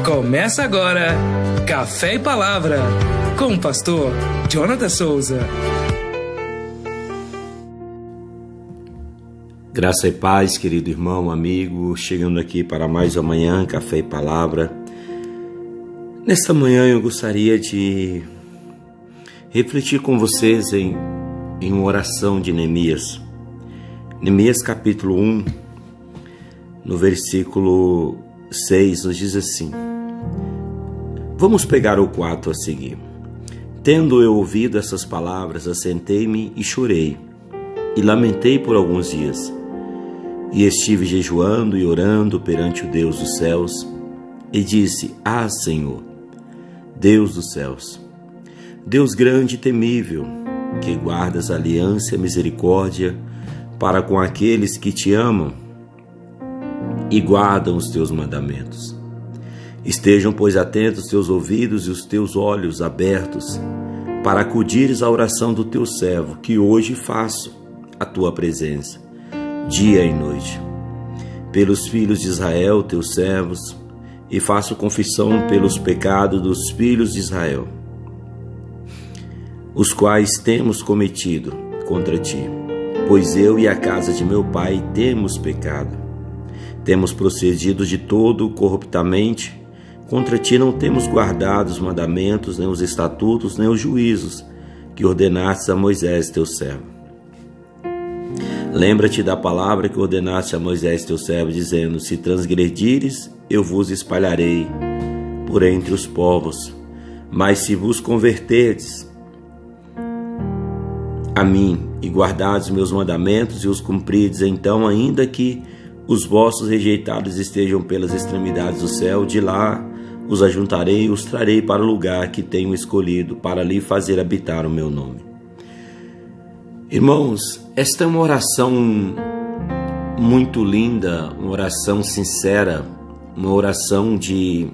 Começa agora Café e Palavra com o pastor Jonathan Souza. Graça e paz, querido irmão, amigo, chegando aqui para mais uma manhã, Café e Palavra. Nesta manhã eu gostaria de refletir com vocês em uma oração de Neemias. Neemias capítulo 1, no versículo 6, nos diz assim: vamos pegar o 4 a seguir. Tendo eu ouvido essas palavras, assentei-me e chorei, e lamentei por alguns dias. E estive jejuando e orando perante o Deus dos céus, e disse: Ah, Senhor, Deus dos céus, Deus grande e temível, que guardas a aliança e a misericórdia para com aqueles que te amam e guardam os teus mandamentos. Estejam, pois, atentos os teus ouvidos e os teus olhos abertos, para acudires à oração do teu servo, que hoje faço a tua presença, dia e noite, pelos filhos de Israel, teus servos, e faço confissão pelos pecados dos filhos de Israel, os quais temos cometido contra ti, pois eu e a casa de meu pai temos pecado. Temos procedido de todo corruptamente, contra ti não temos guardado os mandamentos, nem os estatutos, nem os juízos, que ordenaste a Moisés teu servo. Lembra-te da palavra que ordenaste a Moisés teu servo, dizendo: se transgredires, eu vos espalharei por entre os povos, mas se vos converterdes a mim e guardardes meus mandamentos e os cumprides, então, ainda que os vossos rejeitados estejam pelas extremidades do céu, de lá os ajuntarei e os trarei para o lugar que tenho escolhido, para ali fazer habitar o meu nome. Irmãos, esta é uma oração muito linda, uma oração sincera, uma oração de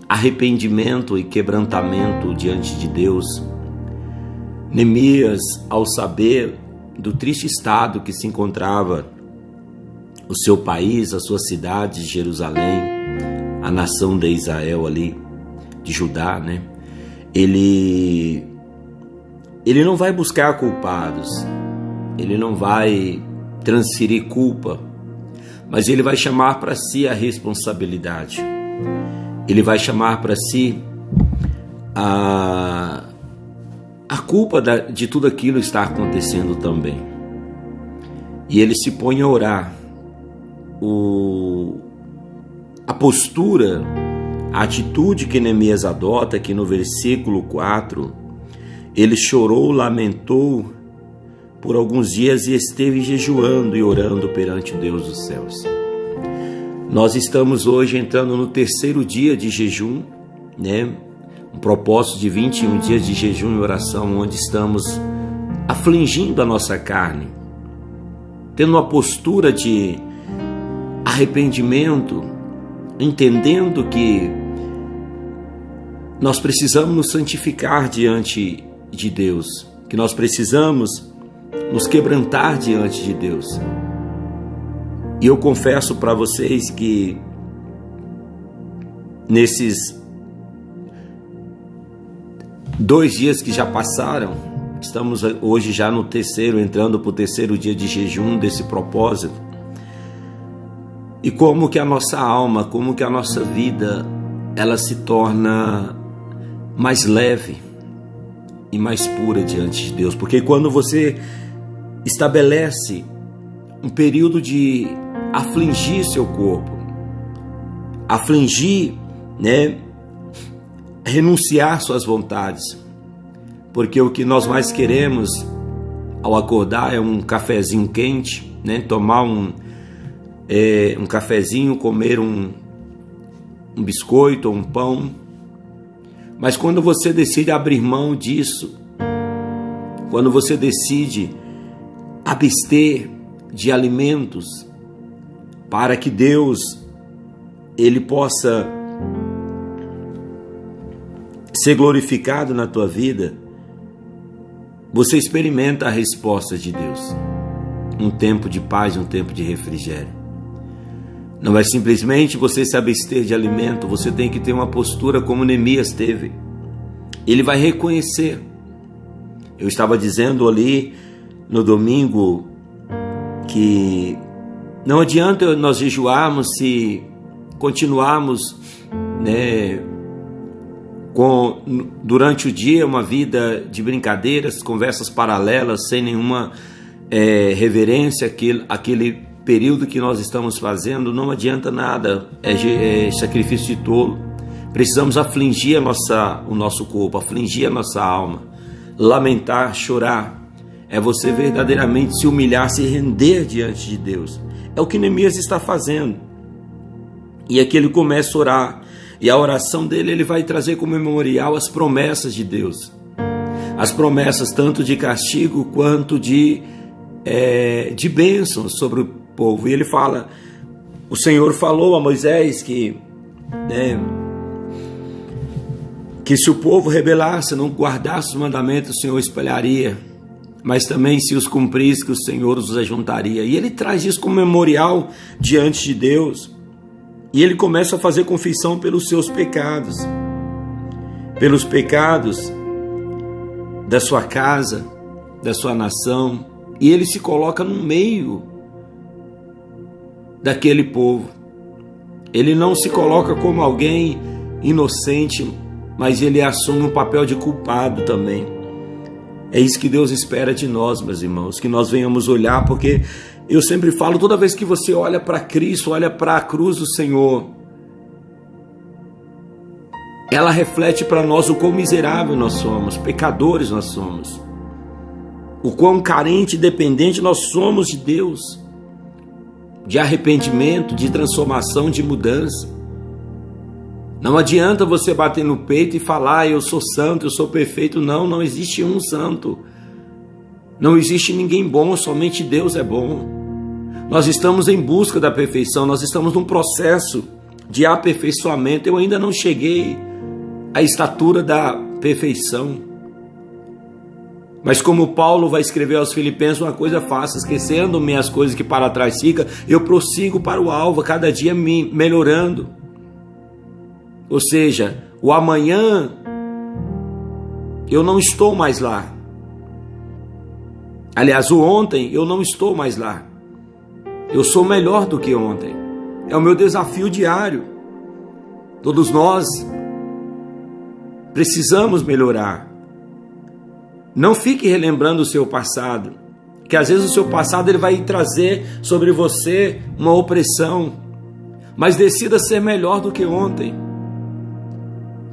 arrependimento e quebrantamento diante de Deus. Neemias, ao saber do triste estado que se encontrava o seu país, a sua cidade de Jerusalém, a nação de Israel ali, de Judá, né? Ele não vai buscar culpados, ele não vai transferir culpa, mas ele vai chamar para si a responsabilidade. Ele vai chamar para si a culpa de tudo aquilo que está acontecendo também. E ele se põe a orar. A postura, a atitude que Neemias adota aqui no versículo 4, ele chorou, lamentou por alguns dias e esteve jejuando e orando perante o Deus dos céus. Nós estamos hoje entrando no terceiro dia de jejum, né? Um propósito de 21 dias de jejum e oração, onde estamos afligindo a nossa carne, tendo uma postura de arrependimento, entendendo que nós precisamos nos santificar diante de Deus, que nós precisamos nos quebrantar diante de Deus. E eu confesso para vocês que nesses 2 dias que já passaram, estamos hoje já no terceiro, entrando para o terceiro dia de jejum desse propósito, e como que a nossa alma, como que a nossa vida, ela se torna mais leve e mais pura diante de Deus. Porque quando você estabelece um período de afligir seu corpo, afligir, né, renunciar suas vontades, porque o que nós mais queremos ao acordar é um cafezinho quente, né, tomar um cafezinho, comer um biscoito ou um pão. Mas quando você decide abrir mão disso, quando você decide abster de alimentos para que Deus ele possa ser glorificado na tua vida, você experimenta a resposta de Deus. Um tempo de paz, um tempo de refrigério. Não é simplesmente você se abster de alimento, você tem que ter uma postura como Neemias teve. Ele vai reconhecer. Eu estava dizendo ali no domingo que não adianta nós jejuarmos se continuarmos, durante o dia uma vida de brincadeiras, conversas paralelas, sem nenhuma reverência àquele período que nós estamos fazendo. Não adianta nada, é sacrifício de tolo. Precisamos afligir o nosso corpo, afligir a nossa alma, lamentar, chorar. É você verdadeiramente se humilhar, se render diante de Deus. É o que Neemias está fazendo. E aqui ele começa a orar. E a oração dele, ele vai trazer como memorial as promessas de Deus. As promessas tanto de castigo quanto de bênçãos sobre o povo. E ele fala, o Senhor falou a Moisés que se o povo rebelasse, não guardasse os mandamentos, o Senhor espalharia. Mas também se os cumprisse, que o Senhor os ajuntaria. E ele traz isso como memorial diante de Deus. E ele começa a fazer confissão pelos seus pecados. Pelos pecados da sua casa, da sua nação. E ele se coloca no meio daquele povo. Ele não se coloca como alguém inocente, mas ele assume um papel de culpado também. É isso que Deus espera de nós, meus irmãos, que nós venhamos olhar, porque eu sempre falo, toda vez que você olha para Cristo, olha para a cruz do Senhor, ela reflete para nós o quão miserável nós somos, pecadores nós somos, o quão carente e dependente nós somos de Deus, de arrependimento, de transformação, de mudança. Não adianta você bater no peito e falar, eu sou santo, eu sou perfeito. Não, não existe um santo. Não existe ninguém bom, somente Deus é bom. Nós estamos em busca da perfeição, nós estamos num processo de aperfeiçoamento. Eu ainda não cheguei à estatura da perfeição. Mas como Paulo vai escrever aos Filipenses, uma coisa faço, esquecendo-me as coisas que para trás ficam, eu prossigo para o alvo, cada dia me melhorando. Ou seja, o amanhã eu não estou mais lá. Aliás, o ontem eu não estou mais lá. Eu sou melhor do que ontem. É o meu desafio diário. Todos nós precisamos melhorar. Não fique relembrando o seu passado, que às vezes o seu passado ele vai trazer sobre você uma opressão, mas decida ser melhor do que ontem.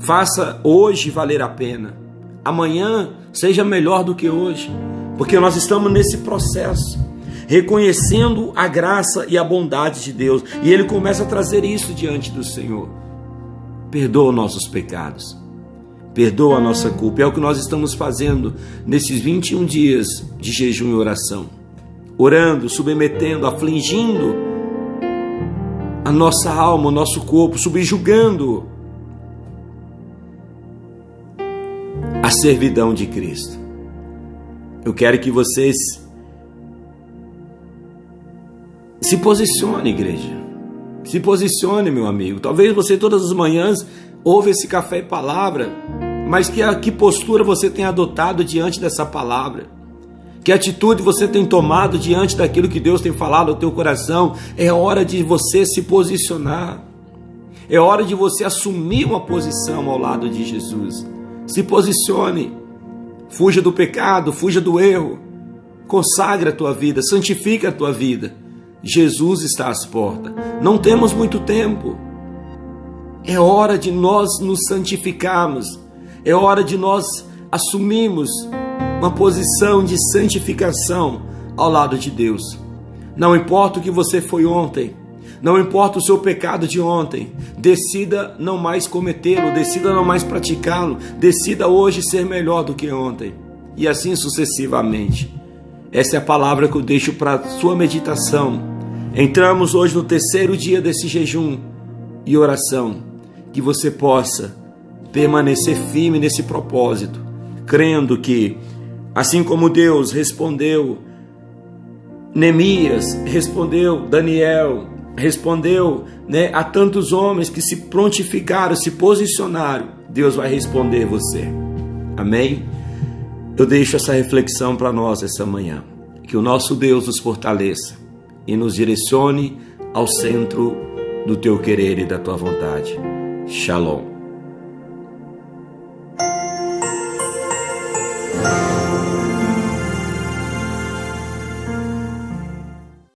Faça hoje valer a pena. Amanhã seja melhor do que hoje, porque nós estamos nesse processo, reconhecendo a graça e a bondade de Deus. E Ele começa a trazer isso diante do Senhor. Perdoa nossos pecados, perdoa a nossa culpa. É o que nós estamos fazendo nesses 21 dias de jejum e oração. Orando, submetendo, afligindo a nossa alma, o nosso corpo, subjugando a servidão de Cristo. Eu quero que vocês se posicionem, igreja. Se posicione, meu amigo. Talvez você todas as manhãs ouve esse café e palavra, mas que postura você tem adotado diante dessa palavra? Que atitude você tem tomado diante daquilo que Deus tem falado ao teu coração? É hora de você se posicionar. É hora de você assumir uma posição ao lado de Jesus. Se posicione, fuja do pecado, fuja do erro, consagre a tua vida, santifique a tua vida. Jesus está às portas, não temos muito tempo, é hora de nós nos santificarmos, é hora de nós assumirmos uma posição de santificação ao lado de Deus. Não importa o que você foi ontem, não importa o seu pecado de ontem, decida não mais cometê-lo, decida não mais praticá-lo, decida hoje ser melhor do que ontem, e assim sucessivamente. Essa é a palavra que eu deixo para a sua meditação. Entramos hoje no terceiro dia desse jejum e oração, que você possa permanecer firme nesse propósito, crendo que, assim como Deus respondeu Neemias, respondeu Daniel, respondeu, a tantos homens que se prontificaram, se posicionaram, Deus vai responder você. Amém? Eu deixo essa reflexão para nós essa manhã. Que o nosso Deus nos fortaleça e nos direcione ao centro do teu querer e da tua vontade. Shalom.